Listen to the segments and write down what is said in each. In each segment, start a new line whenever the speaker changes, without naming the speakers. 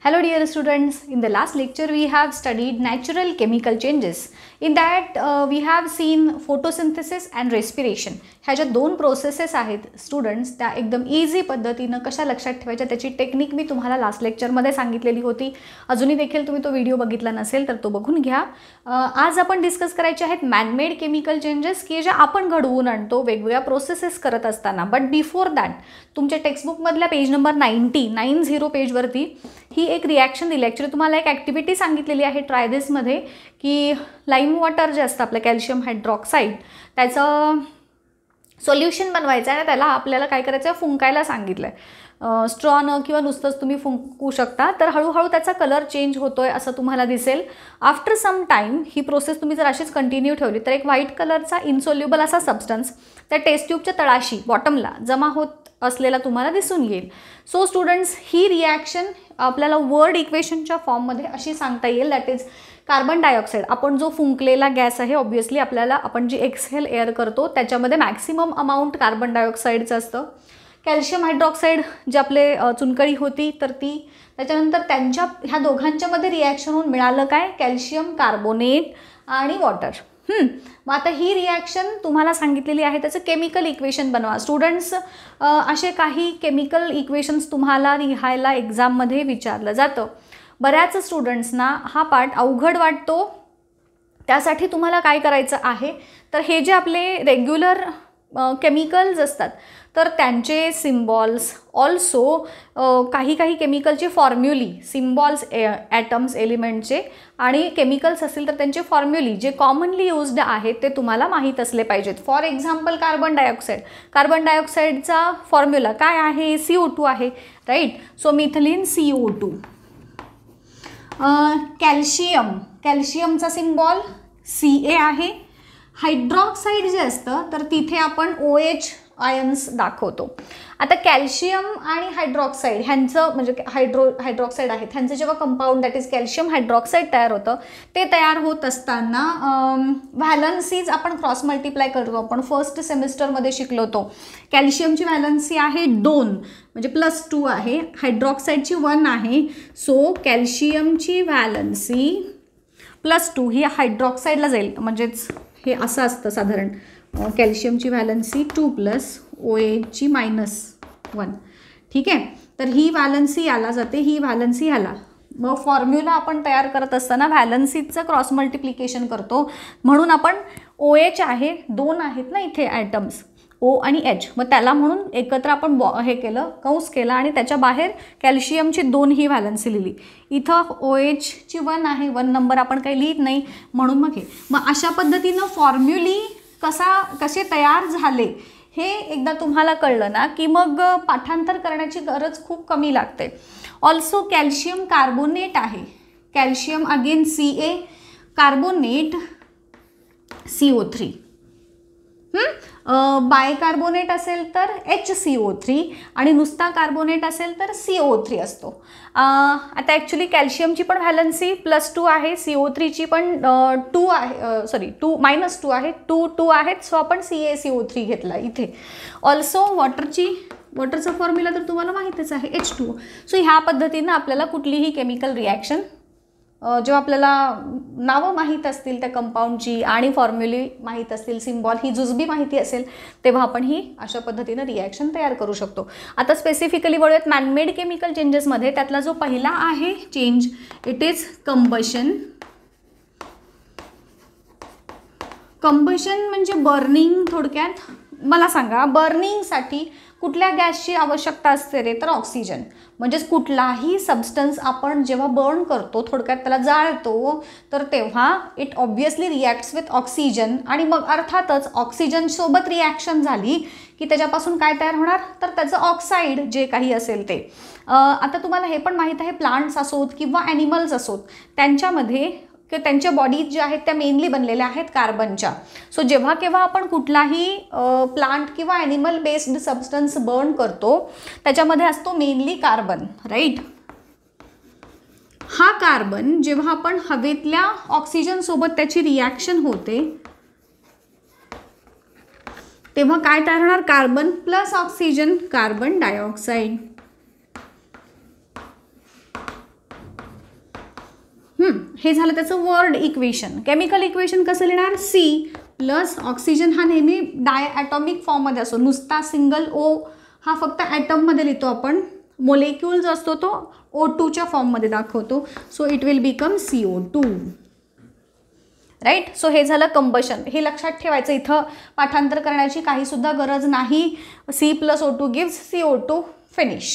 Hello dear students, in the last lecture we have studied natural chemical changes. In that we have seen photosynthesis and respiration. ह्या ज्या दोन processes आहेत students त्या एकदम easy पद्धतीनं कशा लक्षात ठेवायच्या त्याची टेक्निक मी तुम्हाला लास्ट लेक्चरमध्ये सांगितलेली होती. अजूनही देखील तुम्ही तो व्हिडिओ बघितला नसेल तर तो बघून घ्या. आज आपण डिस्कस करायचे आहेत मॅनमेड केमिकल चेंजेस की जे आपण घडवून आणतो वेगवेगळ्या प्रोसेसेस करत असताना. बट बिफोर दॅट तुमच्या टेक्स्टबुकमधल्या पेज नंबर 90 पेजवरती ही एक रिॲक्शन दिली. ॲक्च्युली तुम्हाला एक ॲक्टिव्हिटी सांगितलेली आहे ट्राय दिसमध्ये की लाईम वॉटर जे असतं आपलं कॅल्शियम हायड्रॉक्साईड त्याचं सोल्युशन बनवायचं आहे. त्याला आपल्याला काय करायचं आहे फुंकायला सांगितलं आहे. स्ट्रॉनं किंवा नुसतंच तुम्ही फुंकू शकता. तर हळूहळू त्याचा कलर चेंज होतो आहे असं तुम्हाला दिसेल. आफ्टर सम टाईम ही प्रोसेस तुम्ही जर अशीच कंटिन्यू ठेवली तर एक व्हाईट कलरचा इनसोल्युबल असा सबस्टन्स त्या टेस्ट ट्यूबच्या तळाशी बॉटमला जमा होत असलेला तुम्हाला दिसून येईल. सो स्टुडंट्स ही रिॲक्शन आपल्याला वर्ड इक्वेशनच्या फॉर्ममध्ये अशी सांगता येईल दॅट इज कार्बन डायऑक्साईड. आपण जो फुंकलेला गॅस आहे ऑब्व्हियसली आपल्याला आपण जी एक्सहेल एअर करतो त्याच्यामध्ये मॅक्सिमम अमाऊंट कार्बन डायऑक्साईडचं असतं. कॅल्शियम हायड्रॉक्साईड जे आपले चुनकळी होती तर ती त्याच्यानंतर त्यांच्या ह्या दोघांच्यामध्ये रिॲक्शन होऊन मिळालं काय कॅल्शियम कार्बोनेट आणि वॉटर. मग आता ही रिॲक्शन तुम्हाला सांगितलेली आहे त्याचं केमिकल इक्वेशन बनवा. स्टुडंट्स असे काही केमिकल इक्वेशन्स तुम्हाला लिहायला एक्झाममध्ये विचारलं जातं. बऱ्याच स्टुडंट्सना हा पार्ट अवघड वाटतो. त्यासाठी तुम्हाला काय करायचं आहे तर हे जे आपले रेग्युलर केमिकल्स असतात तर त्यांचे सिम्बॉल्स ऑल्सो काही केमिकलचे फॉर्म्युली सिम्बॉल्स ॲटम्स एलिमेंटचे आणि केमिकल्स असतील तर त्यांचे फॉर्म्युली जे कॉमनली यूज्ड आहेत ते तुम्हाला माहीत असले पाहिजेत. फॉर एक्झाम्पल कार्बन डायऑक्साईडचा फॉर्म्युला काय आहे CO2 आहे राईट. So methylene CO2. कॅल्शियमचा सिम्बॉल Ca आहे. हायड्रॉक्साईड जे असतं तर तिथे आपण OH आयन्स दाखवतो. आता कॅल्शियम आणि हायड्रॉक्साईड ह्यांचं म्हणजे हायड्रॉक्साईड आहेत ह्यांचं जेव्हा compound that is calcium hydroxide तयार होतं ते तयार होत असताना व्हॅलन्सीज आपण क्रॉस मल्टिप्लाय करतो. आपण फर्स्ट सेमिस्टरमध्ये शिकलो होतो. कॅल्शियमची व्हॅलन्सी आहे 2 म्हणजे +2 आहे. हायड्रॉक्साईडची 1 आहे. सो कॅल्शियमची व्हॅलन्सी +2 ही हायड्रॉक्साईडला जाईल. म्हणजेच हे असं असतं साधारण कॅल्शियमची व्हॅलन्सी 2 + OHची -1. ठीक आहे. तर ही व्हॅलन्सी याला जाते ही व्हॅलन्सी ह्याला. मग फॉर्म्युला आपण तयार करत असताना व्हॅलन्सीचं क्रॉस मल्टिप्लिकेशन करतो म्हणून आपण OH आहे 2 आहेत ना इथे ॲटम्स O आणि H. मग त्याला म्हणून एकत्र आपण हे केलं कंस केला आणि त्याच्या बाहेर कॅल्शियमची 2 ही व्हॅलन्सी लिहिली. इथं OHची 1 आहे 1 नंबर आपण काही लिहित नाही म्हणून मग हे. मग अशा पद्धतीनं फॉर्म्युली कसे तयार झाले हे एकदा तुम्हाला कळलं ना की मग पाठांतर करण्याची गरज खूप कमी लागते. ऑल्सो कॅल्शियम कार्बोनेट आहे. Calcium again Ca carbonate CO3. Bicarbonate असेल तर HCO3 आणि नुसता कार्बोनेट असेल तर CO3 असतो. आता ॲक्च्युली कॅल्शियमची पण व्हॅलन्सी +2 आहे. CO3ची पण 2 आहे -2 आहे 2 आहेत. सो आपण CaCO3 घेतला इथे. ऑल्सो वॉटरचा फॉर्म्युला तर तुम्हाला माहीतच आहे H2O. सो ह्या पद्धतीनं आपल्याला कुठलीही केमिकल रिॲक्शन जेव्हा आपल्याला नावं माहीत असतील त्या कंपाऊंडची आणि फॉर्म्युली माहीत असतील सिम्बॉल ही जुजबी माहिती असेल तेव्हा आपण ही अशा पद्धतीनं रिॲक्शन तयार करू शकतो. आता स्पेसिफिकली वळूयात मॅनमेड केमिकल चेंजेसमध्ये. त्यातला जो पहिला आहे change it is combustion. Combustion म्हणजे बर्निंग. थोडक्यात मला सांगा बर्निंगसाठी कुठल्या गॅसची आवश्यकता असते रे तर ऑक्सिजन. म्हणजेच कुठलाही सबस्टन्स आपण जेव्हा बर्न करतो थोडक्यात त्याला जाळतो तर तेव्हा it obviously reacts with oxygen आणि मग अर्थातच ऑक्सिजनसोबत रिॲक्शन झाली की त्याच्यापासून काय तयार होणार तर त्याचं ऑक्साईड जे काही असेल ते. आता तुम्हाला हे पण माहीत आहे प्लांट्स असोत किंवा ॲनिमल्स असोत त्यांच्यामध्ये त्यांच्या बॉडीज ज्या आहेत त्या मेनली बनलेल्या आहेत कार्बनच्या. सो जेव्हा केव्हा आपण कुठलाही प्लांट किंवा ॲनिमल बेस्ड सबस्टन्स बर्न करतो त्याच्यामध्ये असतो मेनली कार्बन राईट. हा कार्बन जेव्हा आपण हवेतल्या ऑक्सिजनसोबत त्याची रिॲक्शन होते तेव्हा काय तयार होणार कार्बन + ऑक्सिजन कार्बन डायऑक्साईड. हे झालं त्याचं वर्ड इक्वेशन. केमिकल इक्वेशन कसं लिहिणार? सी प्लस ऑक्सिजन हा नेहमी डायॲटॉमिक फॉर्ममध्ये असतो, नुसता सिंगल ओ हा फक्त ॲटममध्ये लिहितो आपण, मोलेक्युल जो असतो तो O2च्या फॉर्ममध्ये दाखवतो. So it will become CO2. Right. So हे झालं कंबशन. हे लक्षात ठेवायचं, इथं पाठांतर करण्याची काहीसुद्धा गरज नाही. C + O2 gives CO2. Finish.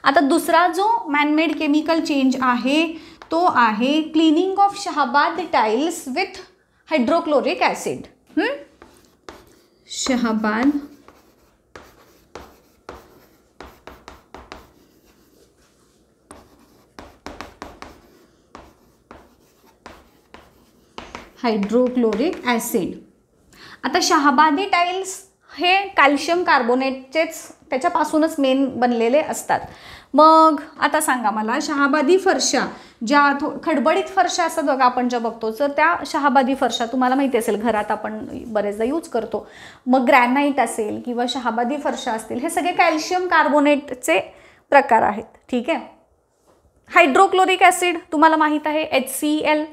आता दुसरा जो मॅनमेड केमिकल चेंज आहे तो आहे cleaning of Shahabad tiles with hydrochloric acid. Shahabad hydrochloric acid. आता शहाबादी टाइल्स हे कॅल्शियम कार्बोनेटचेच त्याच्यापासूनच मेन बनलेले असतात. मग आता सांगा मला, शहाबादी फरशा ज्या खडबडीत फरशा असतात बघा आपण ज्या बघतो, तर त्या शहाबादी फरशा तुम्हाला माहिती असेल घरात आपण बरेचदा यूज करतो. मग ग्रॅनाईट असेल किंवा शहाबादी फरशा असतील, हे सगळे कॅल्शियम कार्बोनेटचे प्रकार आहेत. ठीक आहे. हायड्रोक्लोरिक ॲसिड तुम्हाला माहीत आहे HCl.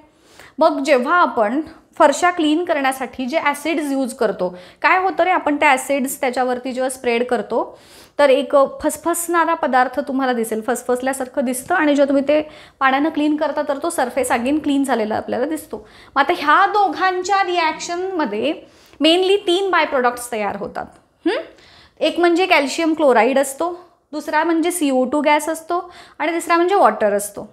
मग जेव्हा आपण फरशा क्लीन करण्यासाठी जे ॲसिड्स यूज करतो, काय होतं रे, आपण त्या ॲसिड्स त्याच्यावरती जेव्हा स्प्रेड करतो तर एक फसफसणारा पदार्थ तुम्हाला दिसेल, फसफसल्यासारखं दिसतं, आणि जेव्हा तुम्ही ते पाण्यानं क्लीन करता तर तो सरफेस अगेन क्लीन झालेला आपल्याला दिसतो. मग आता ह्या दोघांच्या रिॲक्शनमध्ये मेनली 3 बाय प्रोडक्ट्स तयार होतात. एक म्हणजे कॅल्शियम क्लोराईड असतो, दुसरा म्हणजे CO2 गॅस असतो, आणि तिसरा म्हणजे वॉटर असतो.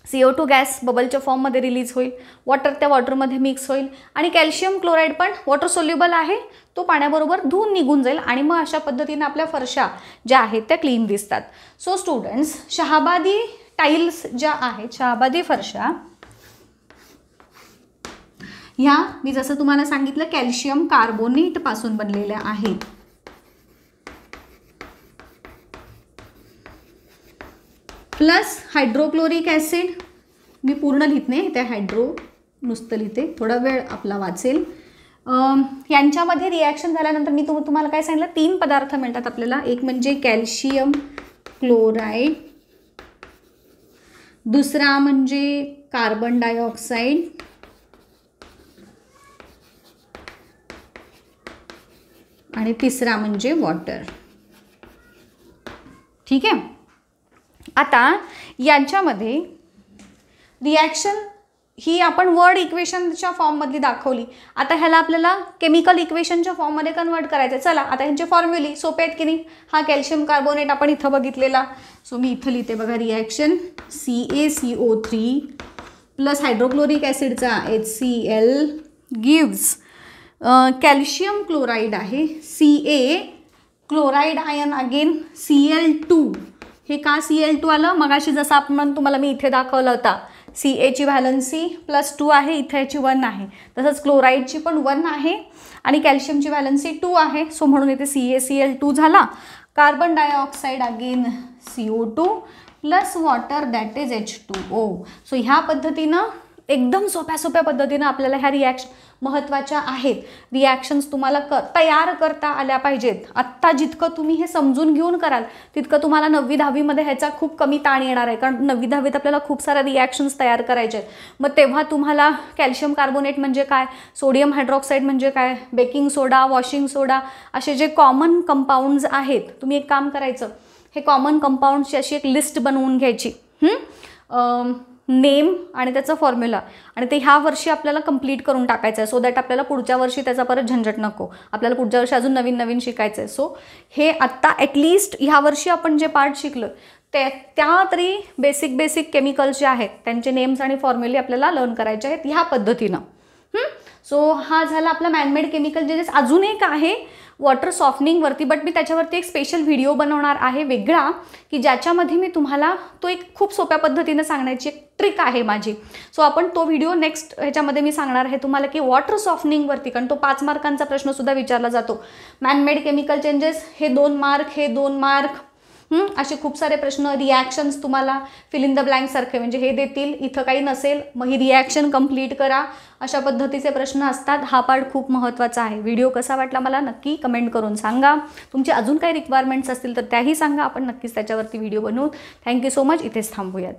CO2 गॅस बबलच्या फॉर्ममध्ये रिलीज होईल, वॉटर त्या वॉटरमध्ये मिक्स होईल, आणि कॅल्शियम क्लोराईड पण वॉटर सोल्युबल आहे, तो पाण्याबरोबर धुवून निघून जाईल, आणि मग अशा पद्धतीने आपल्या फरशा ज्या आहेत त्या क्लीन दिसतात. सो स्टुडंट्स, शहाबादी टाइल्स ज्या आहेत, शहाबादी फरशा ह्या मी जसं तुम्हाला सांगितलं कॅल्शियम कार्बोनेट पासून बनलेल्या आहेत. प्लस हायड्रोक्लोरिक ॲसिड, मी पूर्ण लिहित नाही, त्या हायड्रो नुसतं लिहिते, थोडा वेळ आपला वाचेल. यांच्यामध्ये रिॲक्शन झाल्यानंतर मी तुम्हाला काय सांगितलं, 3 पदार्थ मिळतात आपल्याला. एक म्हणजे कॅल्शियम क्लोराईड, दुसरा म्हणजे कार्बन डायऑक्साईड, आणि तिसरा म्हणजे वॉटर. ठीक आहे. आता यांच्यामध्ये रिॲक्शन ही आपण वर्ड इक्वेशनच्या फॉर्ममधली दाखवली. आता ह्याला आपल्याला केमिकल इक्वेशनच्या फॉर्ममध्ये कन्वर्ट करायचं. चला आता ह्यांचे फॉर्म्युले सोपे आहेत की नाही. हा कॅल्शियम कार्बोनेट आपण इथं बघितलेला, सो मी इथं लिहिते बघा, रिॲक्शन CaCO3 प्लस हायड्रोक्लोरिक ॲसिडचा HCl गिव्स कॅल्शियम क्लोराईड आहे Ca, chloride ion again Cl2. हे का Cl2 आलं? मगाशी जसं आपण तुम्हाला मी इथे दाखवलं होता, Ca ची व्हॅलन्सी +2 आहे, इथे याची 1 आहे, तसंच क्लोराईडची पण 1 आहे, आणि कॅल्शियमची व्हॅलन्सी 2 आहे. सो म्हणून इथे CaCl2 झाला. Carbon dioxide again CO2 plus water that is H2O. So ह्या पद्धतीनं एकदम सोप्या पद्धतीनं आपल्याला ह्या रिॲक्शन महत्त्वाच्या आहेत. रिॲक्शन्स तुम्हाला तयार करता आल्या पाहिजेत. आत्ता जितकं तुम्ही हे समजून घेऊन कराल तितकं तुम्हाला 9वी 10वीमध्ये ह्याचा खूप कमी ताण येणार आहे, कारण 9वी 10वीत आपल्याला खूप साऱ्या रिॲक्शन्स तयार करायचे आहेत. मग तेव्हा तुम्हाला कॅल्शियम कार्बोनेट म्हणजे काय, सोडियम हायड्रॉक्साईड म्हणजे काय, बेकिंग सोडा, वॉशिंग सोडा, असे जे कॉमन कंपाऊंड्स आहेत, तुम्ही एक काम करायचं, हे कॉमन कंपाऊंड्सची अशी एक लिस्ट बनवून घ्यायची, नेम आणि त्याचा फॉर्म्युला, आणि ते ह्या वर्षी आपल्याला कंप्लीट करून टाकायचं आहे, सो दॅट आपल्याला पुढच्या वर्षी त्याचा परत झंझट नको, आपल्याला पुढच्या वर्षी अजून नवीन शिकायचं आहे. सो हे आत्ता ॲटलिस्ट ह्या वर्षी आपण जे पार्ट शिकलो त्या तरी बेसिक केमिकल्स जे आहेत त्यांचे नेम्स आणि फॉर्म्युले आपल्याला लर्न करायचे आहेत ह्या पद्धतीनं. सो हा झाला आपला मॅनमेड केमिकल चेंजेस. अजून एक आहे वॉटर सॉफ्टनिंगवरती, बट मी त्याच्यावरती एक स्पेशल व्हिडिओ बनवणार आहे वेगळा, की ज्याच्यामध्ये मी तुम्हाला तो एक खूप सोप्या पद्धतीनं सांगण्याची एक ट्रिक आहे माझी. सो आपण तो व्हिडिओ नेक्स्ट ह्याच्यामध्ये मी सांगणार आहे तुम्हाला, की वॉटर सॉफ्टनिंगवरती, कारण तो 5 मार्कांचा प्रश्नसुद्धा विचारला जातो. मॅनमेड केमिकल चेंजेस हे 2 मार्क, हे 2 मार्क, असे खूप सारे प्रश्न. रिॲक्शन्स तुम्हाला फिल इन द ब्लँक सारखे म्हणजे हे देतील, इथं काही नसेल मग ही रिॲक्शन कंप्लीट करा, अशा पद्धतीचे प्रश्न असतात. हा पार्ट खूप महत्त्वाचा आहे. व्हिडिओ कसा वाटला मला नक्की कमेंट करून सांगा. तुमचे अजून काही रिक्वायरमेंट्स असतील तर त्याही सांगा, आपण नक्कीच त्याच्यावरती व्हिडिओ बनवू. Thank you so much. इथेच थांबूयात.